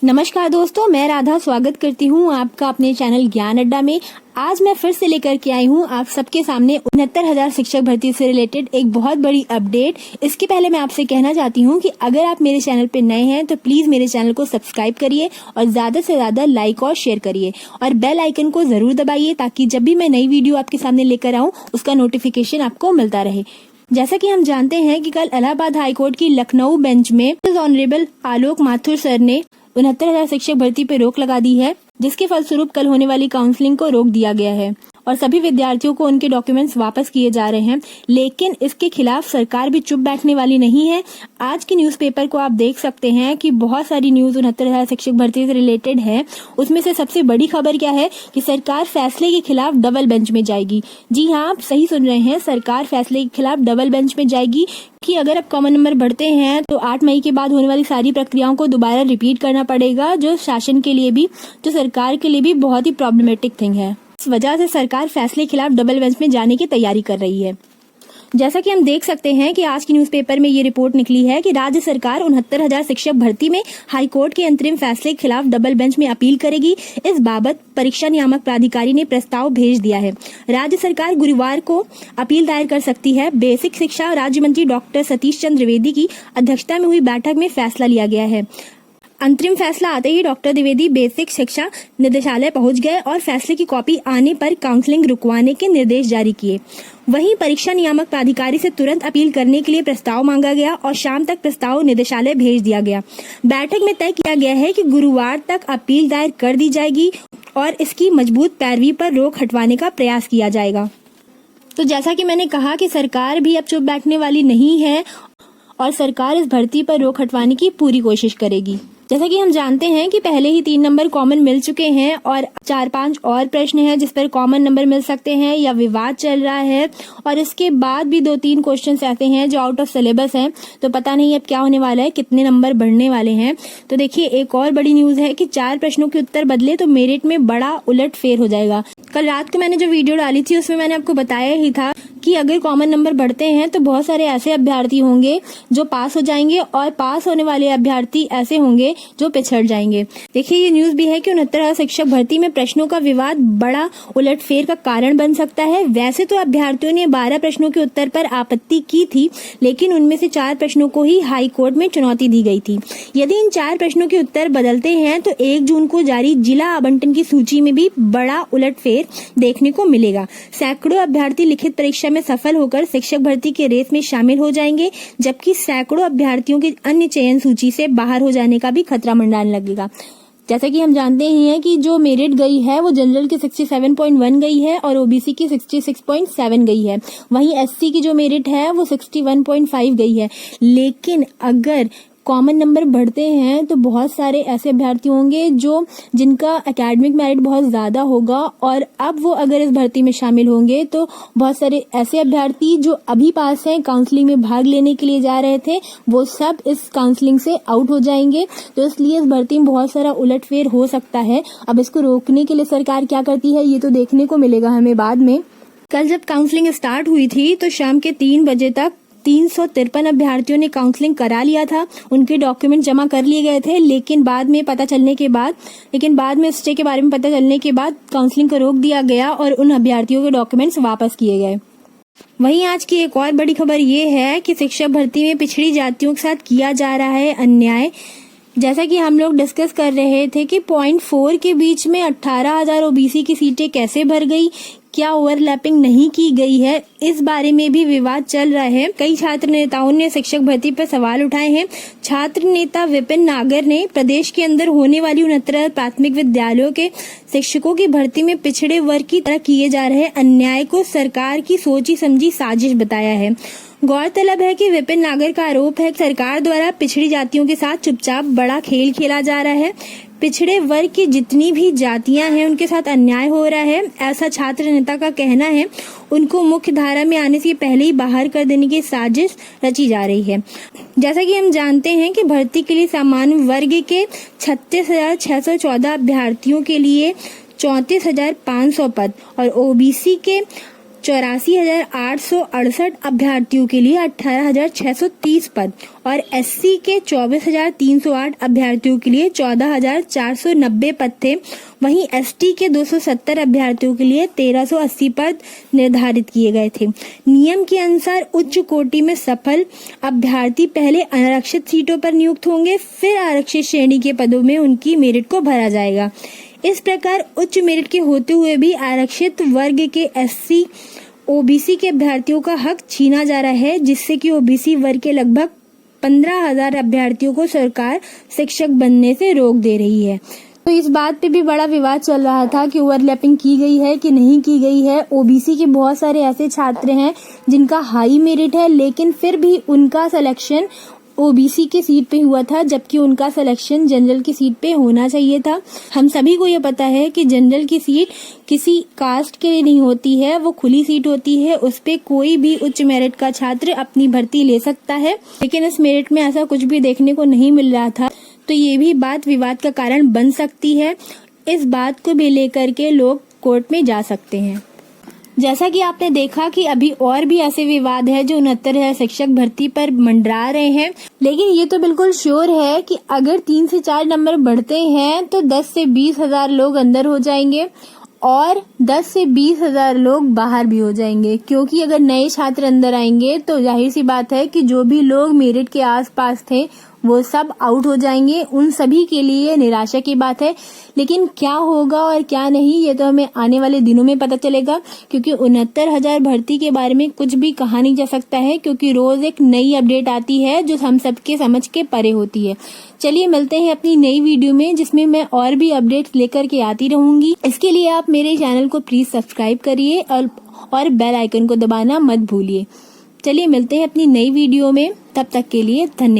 नमस्कार दोस्तों, मैं राधा स्वागत करती हूँ आपका अपने चैनल ज्ञान अड्डा में। आज मैं फिर से लेकर के आई हूँ आप सबके सामने 69,000 शिक्षक भर्ती से रिलेटेड एक बहुत बड़ी अपडेट। इसके पहले मैं आपसे कहना चाहती हूँ कि अगर आप मेरे चैनल पे नए हैं तो प्लीज मेरे चैनल को सब्सक्राइब करिए और ज्यादा से ज्यादा लाइक और शेयर करिए और बेल आइकन को जरूर दबाइए ताकि जब भी मैं नई वीडियो आपके सामने लेकर आऊँ उसका नोटिफिकेशन आपको मिलता रहे। जैसा कि हम जानते हैं कि कल इलाहाबाद हाईकोर्ट की लखनऊ बेंच में ऑनरेबल आलोक माथुर सर ने 69,000 शिक्षक भर्ती पर रोक लगा दी है, जिसके फलस्वरूप कल होने वाली काउंसलिंग को रोक दिया गया है और सभी विद्यार्थियों को उनके डॉक्यूमेंट्स वापस किए जा रहे हैं। लेकिन इसके खिलाफ सरकार भी चुप बैठने वाली नहीं है। आज की न्यूज़पेपर को आप देख सकते हैं कि बहुत सारी न्यूज 69,000 शिक्षक भर्ती से रिलेटेड है। उसमें से सबसे बड़ी खबर क्या है कि सरकार फैसले के खिलाफ डबल बेंच में जाएगी। जी हाँ, आप सही सुन रहे हैं, सरकार फैसले के खिलाफ डबल बेंच में जाएगी कि अगर आप कॉमन नंबर बढ़ते हैं तो 8 मई के बाद होने वाली सारी प्रक्रियाओं को दोबारा रिपीट करना पड़ेगा, जो शासन के लिए भी, जो सरकार के लिए भी बहुत ही प्रॉब्लमेटिक थिंग है। इस वजह से सरकार फैसले के खिलाफ डबल बेंच में जाने की तैयारी कर रही है। जैसा कि हम देख सकते हैं कि आज की न्यूज़पेपर में ये रिपोर्ट निकली है कि राज्य सरकार 69,000 शिक्षक भर्ती में हाईकोर्ट के अंतरिम फैसले के खिलाफ डबल बेंच में अपील करेगी। इस बाबत परीक्षा नियामक प्राधिकारी ने प्रस्ताव भेज दिया है। राज्य सरकार गुरुवार को अपील दायर कर सकती है। बेसिक शिक्षा राज्य मंत्री डॉक्टर सतीश चंद्र द्विवेदी की अध्यक्षता में हुई बैठक में फैसला लिया गया है। अंतरिम फैसला आते ही डॉक्टर द्विवेदी बेसिक शिक्षा निदेशालय पहुंच गए और फैसले की कॉपी आने पर काउंसलिंग रुकवाने के निर्देश जारी किए। वहीं परीक्षा नियामक प्राधिकारी से तुरंत अपील करने के लिए प्रस्ताव मांगा गया और शाम तक प्रस्ताव निदेशालय भेज दिया गया। बैठक में तय किया गया है कि गुरुवार तक अपील दायर कर दी जाएगी और इसकी मजबूत पैरवी पर रोक हटवाने का प्रयास किया जाएगा। तो जैसा कि मैंने कहा कि सरकार भी अब चुप बैठने वाली नहीं है और सरकार इस भर्ती पर रोक हटवाने की पूरी कोशिश करेगी। जैसा कि हम जानते हैं कि पहले ही 3 नंबर कॉमन मिल चुके हैं और 4-5 और प्रश्न हैं जिस पर कॉमन नंबर मिल सकते हैं या विवाद चल रहा है, और इसके बाद भी 2-3 क्वेश्चंस ऐसे हैं जो आउट ऑफ सिलेबस हैं। तो पता नहीं अब क्या होने वाला है, कितने नंबर बढ़ने वाले हैं। तो देखिए, एक और बड़ी न्यूज है कि 4 प्रश्नों के उत्तर बदले तो मेरिट में बड़ा उलटफेर हो जाएगा। कल रात को मैंने जो वीडियो डाली थी उसमें मैंने आपको बताया ही था कि अगर कॉमन नंबर बढ़ते हैं तो बहुत सारे ऐसे अभ्यर्थी होंगे जो पास हो जाएंगे और पास होने वाले अभ्यर्थी ऐसे होंगे जो पिछड़ जाएंगे। देखिए, ये न्यूज भी है कि 69,000 शिक्षक भर्ती में प्रश्नों का विवाद बड़ा उलटफेर का कारण बन सकता है। वैसे तो अभ्यर्थियों ने 12 प्रश्नों के उत्तर पर आपत्ति की थी, लेकिन उनमें से 4 प्रश्नों को ही हाई कोर्ट में चुनौती दी गई थी। यदि इन 4 प्रश्नों के उत्तर बदलते हैं तो 1 जून को जारी जिला आवंटन की सूची में भी बड़ा उलटफेर देखने को मिलेगा। सैकड़ों अभ्यर्थी लिखित परीक्षा में सफल होकर शिक्षक भर्ती के रेस में शामिल हो जाएंगे, जबकि सैकड़ों अभ्यर्थियों के अन्य चयन सूची से बाहर हो जाने का भी खतरा मंडराने लगेगा। जैसा कि हम जानते ही हैं कि जो मेरिट गई है वो जनरल की 67.1 गई है और ओबीसी की 66.7 गई है। वहीं एससी की जो मेरिट है वो 61.5 गई है। लेकिन अगर कॉमन नंबर बढ़ते हैं तो बहुत सारे ऐसे अभ्यर्थी होंगे जिनका एकेडमिक मेरिट बहुत ज्यादा होगा, और अब वो अगर इस भर्ती में शामिल होंगे तो बहुत सारे ऐसे अभ्यर्थी जो अभी पास हैं, काउंसलिंग में भाग लेने के लिए जा रहे थे, वो सब इस काउंसलिंग से आउट हो जाएंगे। तो इसलिए इस भर्ती में बहुत सारा उलटफेर हो सकता है। अब इसको रोकने के लिए सरकार क्या करती है ये तो देखने को मिलेगा हमें बाद में। कल जब काउंसलिंग स्टार्ट हुई थी तो शाम के 3 बजे तक 353 अभ्यर्थियों ने काउंसलिंग करा लिया था। उनके डॉक्यूमेंट जमा कर लिए गए थे, लेकिन बाद में स्टे के बारे में पता चलने के बाद काउंसलिंग को रोक दिया गया और उन अभ्यर्थियों के डॉक्यूमेंट्स वापस किए गए। वहीं आज की एक और बड़ी खबर ये है कि शिक्षक भर्ती में पिछड़ी जातियों के साथ किया जा रहा है अन्याय। जैसा कि हम लोग डिस्कस कर रहे थे कि पॉइंट 4 के बीच में 18,000 ओबीसी की सीटें कैसे भर गई, क्या ओवरलैपिंग नहीं की गई है, इस बारे में भी विवाद चल रहा है। कई छात्र नेताओं ने शिक्षक भर्ती पर सवाल उठाए हैं। छात्र नेता विपिन नागर ने प्रदेश के अंदर होने वाली 69 प्राथमिक विद्यालयों के शिक्षकों की भर्ती में पिछड़े वर्ग की तरह किए जा रहे अन्याय को सरकार की सोची समझी साजिश बताया है। गौरतलब है कि विपिन नागर का आरोप है कि सरकार द्वारा पिछड़ी जातियों के साथ चुपचाप बड़ा खेल खेला जा रहा है। पिछड़े वर्ग की जितनी भी जातियां हैं उनके साथ अन्याय हो रहा है, ऐसा छात्र नेता का कहना है। उनको मुख्य धारा में आने से पहले ही बाहर कर देने की साजिश रची जा रही है। जैसा कि हम जानते हैं कि भर्ती के लिए सामान्य वर्ग के 36,614 अभ्यर्थियों के लिए 34,500 पद और ओबीसी के 84,868 अभ्यर्थियों के लिए 18,630 पद और SC के 24,308 अभ्यर्थियों के लिए 14,490 पद थे। वहीं ST के 270 अभ्यर्थियों के लिए 1,380 पद निर्धारित किए गए थे। नियम के अनुसार उच्च कोटि में सफल अभ्यर्थी पहले अनारक्षित सीटों पर नियुक्त होंगे, फिर आरक्षित श्रेणी के पदों में उनकी मेरिट को भरा जाएगा। इस प्रकार उच्च मेरिट के होते हुए भी आरक्षित वर्ग के SC OBC के अभ्यर्थियों का हक छीना जा रहा है, जिससे कि OBC वर्ग के लगभग 15,000 अभ्यर्थियों को सरकार शिक्षक बनने से रोक दे रही है। तो इस बात पे भी बड़ा विवाद चल रहा था कि ओवरलैपिंग की गई है कि नहीं की गई है। OBC के बहुत सारे ऐसे छात्र हैं जिनका हाई मेरिट है, लेकिन फिर भी उनका सिलेक्शन OBC के सीट पे हुआ था, जबकि उनका सिलेक्शन जनरल की सीट पे होना चाहिए था। हम सभी को ये पता है कि जनरल की सीट किसी कास्ट के लिए नहीं होती है, वो खुली सीट होती है, उस पे कोई भी उच्च मेरिट का छात्र अपनी भर्ती ले सकता है। लेकिन इस मेरिट में ऐसा कुछ भी देखने को नहीं मिल रहा था, तो ये भी बात विवाद का कारण बन सकती है। इस बात को भी लेकर के लोग कोर्ट में जा सकते हैं। जैसा कि आपने देखा कि अभी और भी ऐसे विवाद है जो 69,000 शिक्षक भर्ती पर मंडरा रहे हैं, लेकिन ये तो बिल्कुल श्योर है कि अगर 3 से 4 नंबर बढ़ते हैं तो 10 से 20,000 लोग अंदर हो जाएंगे और 10 से 20,000 लोग बाहर भी हो जाएंगे, क्योंकि अगर नए छात्र अंदर आएंगे तो जाहिर सी बात है कि जो भी लोग मेरिट के आसपास थे वो सब आउट हो जाएंगे। उन सभी के लिए निराशा की बात है, लेकिन क्या होगा और क्या नहीं ये तो हमें आने वाले दिनों में पता चलेगा, क्योंकि 69,000 भर्ती के बारे में कुछ भी कहा नहीं जा सकता है, क्योंकि रोज एक नई अपडेट आती है जो हम सबके समझ के परे होती है। चलिए मिलते हैं अपनी नई वीडियो में, जिसमें मैं और भी अपडेट्स लेकर के आती रहूंगी। इसके लिए आप मेरे चैनल को प्लीज सब्सक्राइब करिए और बेल आइकन को दबाना मत भूलिए। चलिए मिलते हैं अपनी नई वीडियो में, तब तक के लिए धन्यवाद।